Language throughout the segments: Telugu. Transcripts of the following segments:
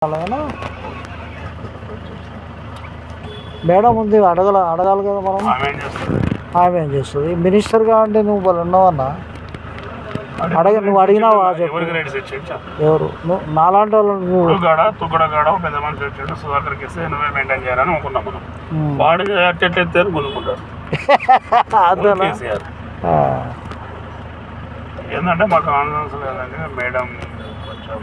అలాగేనా మేడం ఉంది అడగాలి కదా మనం. ఆమె ఏం చేస్తుంది మినిస్టర్గా అంటే నువ్వు వాళ్ళు ఉన్నావన్నా నువ్వు అడిగినావా చెప్పు. ఎవరు నువ్వు నాలాంటి వాళ్ళు నువ్వు పెద్ద మనిషి వచ్చాడు సుధాకర్కి ఇస్తే నువ్వే మెయింటైన్ చేయాలని అనుకున్నాం మనం. వాడికి అట్టెట్లెత్తే కొనుక్కుంటారు. ఏంటంటే మాకు కాన్ఫిడెన్స్ లేదంటే మేడం కొంచెం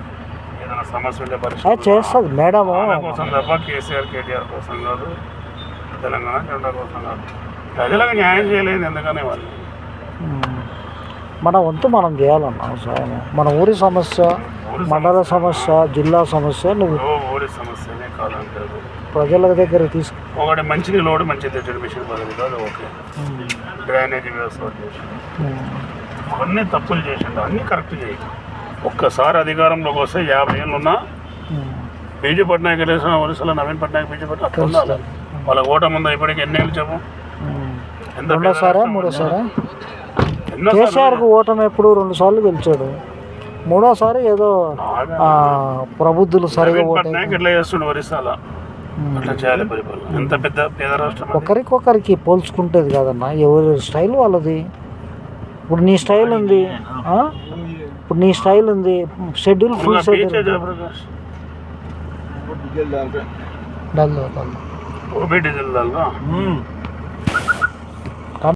ఏదైనా సమస్య ఉంటే పరిస్థితి చేస్తుంది మేడం కోసం తప్ప కేసీఆర్ కేటీఆర్ కోసం కాదు, తెలంగాణ జెండా కోసం కాదు. ప్రజలకు న్యాయం చేయలేదు ఎందుకనే వాళ్ళు. మన వంతు మనం చేయాలన్నా సాయం. మన ఊరి సమస్య, మండల సమస్య, జిల్లా సమస్య నువ్వు ఊరి సమస్యనే కాదంటారు. ప్రజల దగ్గర తీసుకు ఒకటి మంచి నీళ్ళు మంచి తెచ్చడి మిషన్ బదులు కాదు. ఓకే, డ్రైనేజీ వ్యవస్థ చేసి అవన్నీ తప్పులు చేసిండు, అన్నీ కరెక్ట్ చేయి. ఒక్కసారి అధికారంలోకి వస్తే 50 ఏళ్ళు ఉన్నా బీజీ పట్నాయక్ ఒరిస్సాలో నవీన్ పట్నాయక్ బీజీ పట్నాయక్ అట్లా ఉండాలి. వాళ్ళ ఓట ముందు ఇప్పటికి ఎన్ని ఏళ్ళు చెప్పు. రెండోసారా మూడోసారా? కేసీఆర్కు ఓటమి ఎప్పుడు 2 సార్లు గెలిచాడు. మూడోసారి ఏదో ప్రబుద్ధులు సరిగా పట్నాయక్ ఎట్లా చేస్తుండే ఒరిస్సాలో అట్లా చేయాలి పరిపాలన. ఎంత పెద్ద పేద రాష్ట్రం. ఒకరికొకరికి పోల్చుకుంటేది కాదన్నా, ఎవరి స్టైల్ వాళ్ళది. ఇప్పుడు నీ స్టైల్ ఉంది, షెడ్యూల్ ఫుల్ షెడ్యూల్. డీజిల్